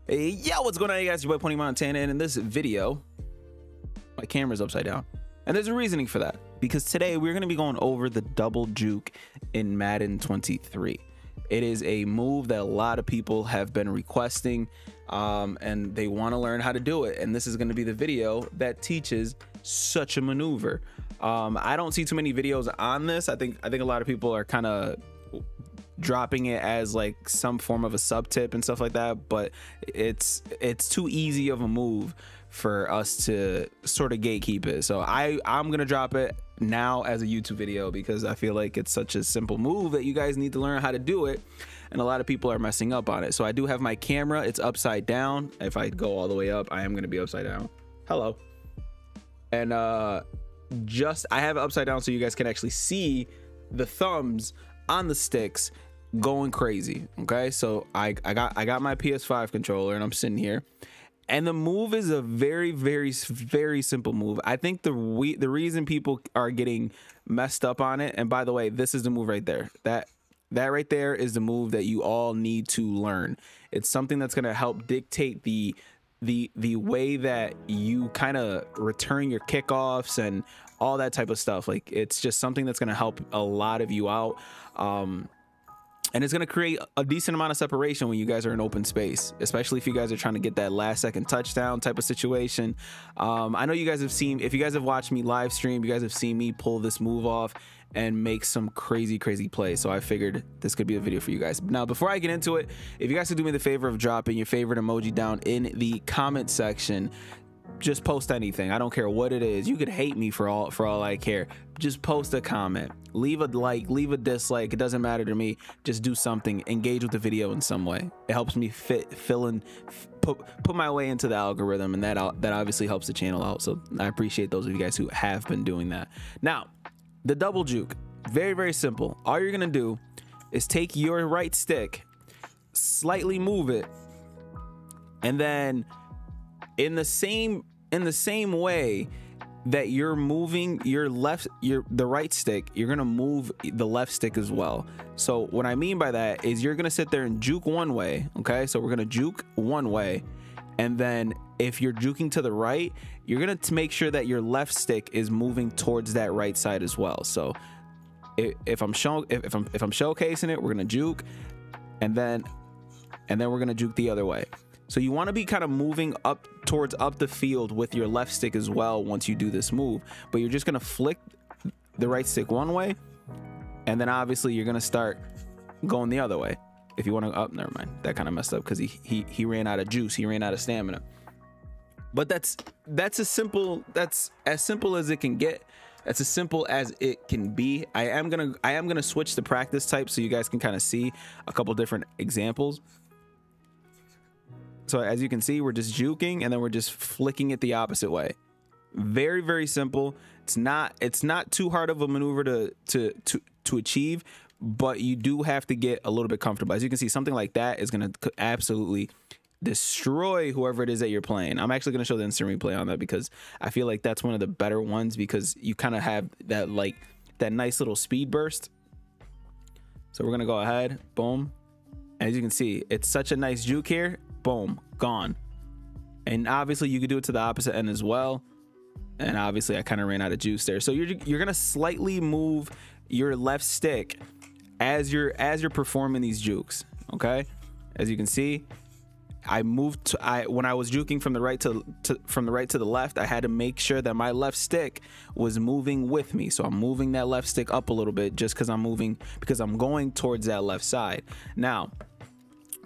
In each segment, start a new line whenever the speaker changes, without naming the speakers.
Hey, yo, what's going on, you guys? Your boy Pony Montana, and in this video, my camera's upside down. And there's a reasoning for that, because today we're going to be going over the double juke in Madden 23. It is a move that a lot of people have been requesting, and they want to learn how to do it. And this is going to be the video that teaches such a maneuver. I don't see too many videos on this. I think a lot of people are kind of dropping it as like some form of a sub tip and stuff like that, but it's too easy of a move for us to sort of gatekeep it. So I'm gonna drop it now as a YouTube video because I feel like it's such a simple move that you guys need to learn how to do it, and a lot of people are messing up on it. So I do have my camera, it's upside down. If I go all the way up, I am gonna be upside down. Hello. And I have it upside down so you guys can actually see the thumbs on the sticks going crazy. Okay, so I got my PS5 controller and I'm sitting here, and the move is a very simple move. I think the reason people are getting messed up on it, and by the way, this is the move right there. That right there is the move that you all need to learn. It's something that's going to help dictate the way that you kind of return your kickoffs and all that type of stuff. Like, it's just something that's going to help a lot of you out. And it's going to create a decent amount of separation when you guys are in open space, especially if you guys are trying to get that last second touchdown type of situation. I know you guys have seen, if you guys have watched me live stream, you guys have seen me pull this move off and make some crazy plays. So I figured this could be a video for you guys. Now, before I get into it, if you guys could do me the favor of dropping your favorite emoji down in the comment section. Just post anything. I don't care what it is. You could hate me for all I care. Just post a comment, leave a like, leave a dislike. It doesn't matter to me. Just do something. Engage with the video in some way. It helps me put my way into the algorithm, and that obviously helps the channel out. So I appreciate those of you guys who have been doing that. Now, the double juke, very simple. All you're gonna do is take your right stick, slightly move it, and then in the same way that you're moving the right stick, you're gonna move the left stick as well. So what I mean by that is you're gonna sit there and juke one way. Okay, so we're gonna juke one way, and then if you're juking to the right, you're gonna make sure that your left stick is moving towards that right side as well. So if I'm showcasing it, we're gonna juke, and then we're gonna juke the other way. So you want to be kind of moving up the field with your left stick as well once you do this move, but you're just going to flick the right stick one way, and then obviously you're going to start going the other way. If you want to, never mind, that kind of messed up because he ran out of juice, he ran out of stamina. But that's as simple as it can get. That's as simple as it can be. I am gonna switch the practice type so you guys can kind of see a couple different examples. So as you can see, we're just juking and then we're just flicking it the opposite way. Very simple. It's not too hard of a maneuver to achieve, but you do have to get a little bit comfortable. As you can see, something like that is going to absolutely destroy whoever it is that you're playing. I'm actually going to show the instant replay on that because I feel like that's one of the better ones, because you kind of have that nice little speed burst. So we're going to go ahead, boom. As you can see, it's such a nice juke here. Boom, gone. And obviously you could do it to the opposite end as well. And obviously I kind of ran out of juice there. So you're gonna slightly move your left stick as you're performing these jukes. Okay, as you can see, when I was juking from the right to the left, I had to make sure that my left stick was moving with me. So I'm moving that left stick up a little bit just because I'm going towards that left side. Now,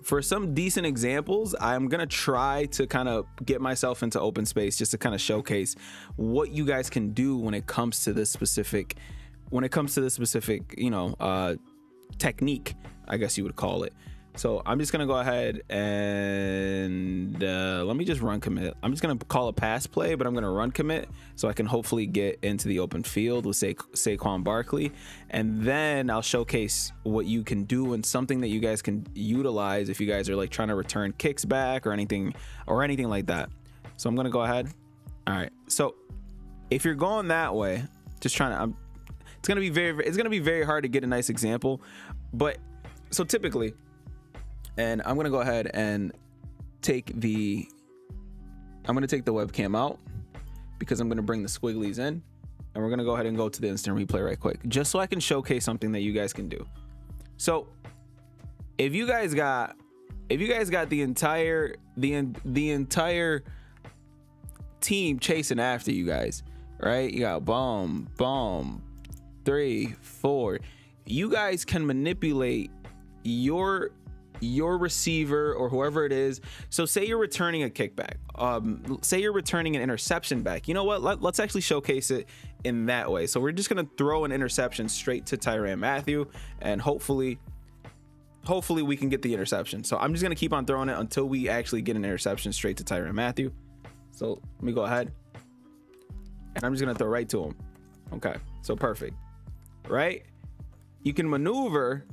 for some decent examples, I'm gonna try to kind of get myself into open space just to kind of showcase what you guys can do when it comes to this specific, you know, technique, I guess you would call it. So I'm just gonna go ahead and let me just run commit. I'm just gonna call a pass play, but I'm gonna run commit so I can hopefully get into the open field with Saquon Barkley, and then I'll showcase what you can do and something that you guys can utilize if you guys are like trying to return kicks back or anything like that. So I'm gonna go ahead. All right. So if you're going that way, just trying to, it's gonna be very hard to get a nice example, but so typically. And I'm gonna go ahead and take the webcam out because I'm going to bring the squigglies in, and we're going to go ahead and go to the instant replay right quick, just so I can showcase something that you guys can do. So if you guys got the entire team chasing after you guys, right? You got boom, boom, 3, 4. You guys can manipulate your receiver or whoever it is. So say you're returning a kickback, say you're returning an interception back. You know what, let's actually showcase it in that way. So we're just gonna throw an interception straight to Tyrann Mathieu, and hopefully we can get the interception. So I'm just gonna keep on throwing it until we actually get an interception straight to Tyrann Mathieu. So let me go ahead, and I'm just gonna throw right to him. Okay, so perfect, right? You can maneuver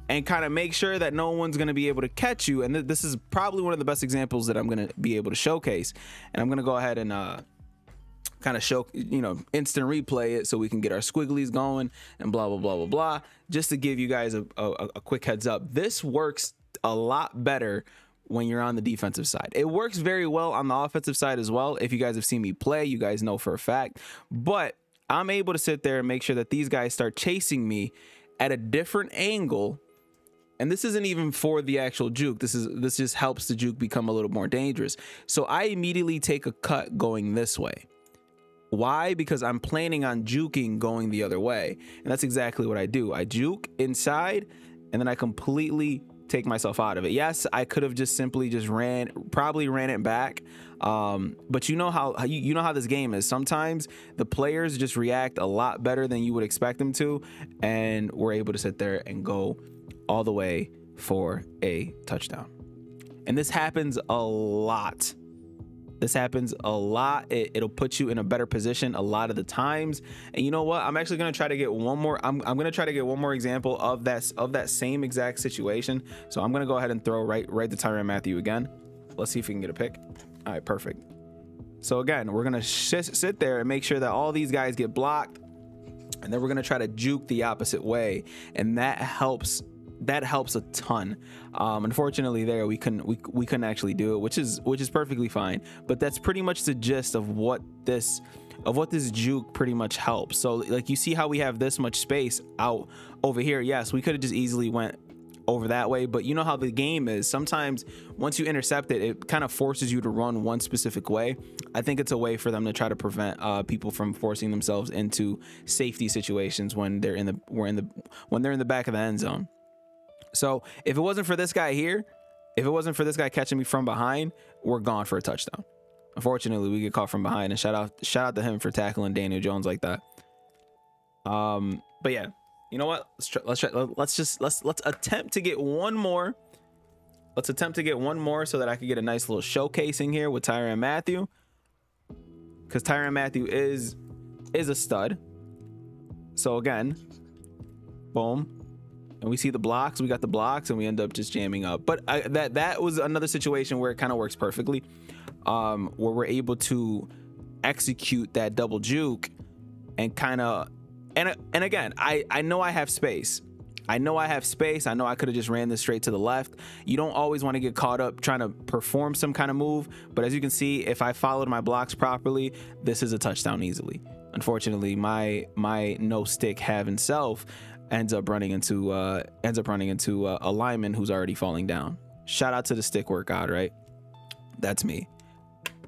and kind of make sure that no one's going to be able to catch you. And this is probably one of the best examples that I'm going to be able to showcase. And I'm going to go ahead and kind of show, instant replay it so we can get our squigglies going and blah, blah, blah, blah, blah. Just to give you guys a quick heads up. This works a lot better when you're on the defensive side. It works very well on the offensive side as well. If you guys have seen me play, you guys know for a fact. But I'm able to sit there and make sure that these guys start chasing me at a different angle. And this isn't even for the actual juke. This just helps the juke become a little more dangerous. So I immediately take a cut going this way. Why? Because I'm planning on juking going the other way. And that's exactly what I do. I juke inside, and then I completely take myself out of it. Yes, I could have just simply just probably ran it back. But you know how this game is. Sometimes the players just react a lot better than you would expect them to, and we're able to sit there and go all the way for a touchdown. And this happens a lot. It'll put you in a better position a lot of the times. And you know what, I'm actually going to try to get one more. I'm going to try to get one more example of that same exact situation. So I'm going to go ahead and throw right to Tyrann Mathieu again. Let's see if we can get a pick. All right, perfect. So again, we're going to sit there and make sure that all these guys get blocked, and then we're going to try to juke the opposite way, and that helps a ton. Unfortunately there we couldn't actually do it, which is perfectly fine, but that's pretty much the gist of what this juke pretty much helps. So like, you see how we have this much space out over here. Yes, we could have just easily went over that way, but you know how the game is. Sometimes once you intercept it, it kind of forces you to run one specific way. I think it's a way for them to try to prevent people from forcing themselves into safety situations when they're in the back of the end zone. So if it wasn't for this guy here, if it wasn't for this guy catching me from behind, we're gone for a touchdown. Unfortunately, we get caught from behind, and shout out to him for tackling Daniel Jones like that. But yeah, you know what? Let's attempt to get one more. Let's attempt to get one more so that I can get a nice little showcasing here with Tyrann Mathieu, because Tyrann Mathieu is a stud. So again, boom. And we see the blocks, we got the blocks, and we end up just jamming up. But that was another situation where it kind of works perfectly, where we're able to execute that double juke and kind of, and again, I know I have space. I know I could have just ran this straight to the left. You don't always want to get caught up trying to perform some kind of move, but as you can see, if I followed my blocks properly, this is a touchdown easily. Unfortunately, my no stick having self ends up running into a lineman who's already falling down. Shout out to the stick work god, right? That's me.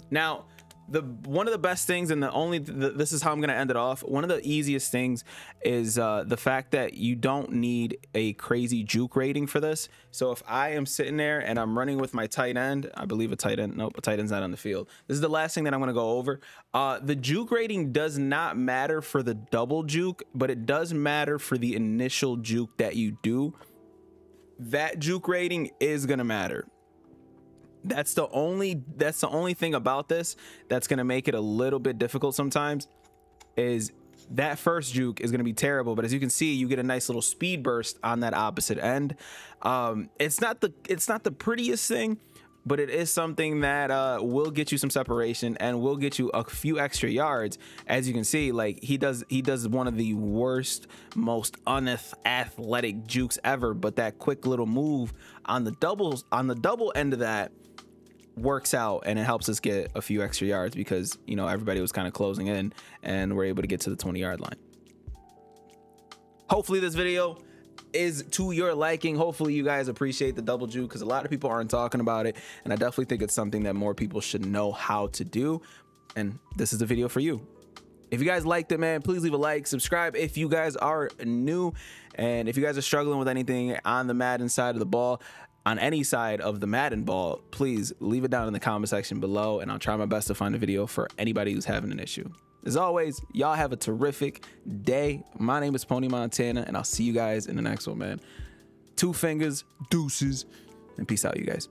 Now, one of the best things, and this is how I'm going to end it off. One of the easiest things is the fact that you don't need a crazy juke rating for this. So if I am sitting there and I'm running with my tight end, I believe a tight end's not on the field. This is the last thing that I'm going to go over. The juke rating does not matter for the double juke, but it does matter for the initial juke that you do. That juke rating is going to matter. That's the only thing about this that's going to make it a little bit difficult sometimes, is that first juke is going to be terrible, but as you can see, you get a nice little speed burst on that opposite end. It's not the prettiest thing, but it is something that will get you some separation and will get you a few extra yards. As you can see, like he does one of the worst, most unathletic jukes ever, but that quick little move on the double end of that works out and it helps us get a few extra yards because, you know, everybody was kind of closing in and we're able to get to the 20-yard line. Hopefully this video is to your liking. Hopefully you guys appreciate the double juke because a lot of people aren't talking about it, and I definitely think it's something that more people should know how to do, and this is the video for you. If you guys liked it, man, please leave a like, subscribe if you guys are new, and if you guys are struggling with anything on the Madden side of the ball, on any side of the Madden ball, please leave it down in the comment section below, and I'll try my best to find a video for anybody who's having an issue. As always, y'all have a terrific day. My name is Pony Montana, and I'll see you guys in the next one, man. 2 fingers, deuces, and peace out, you guys.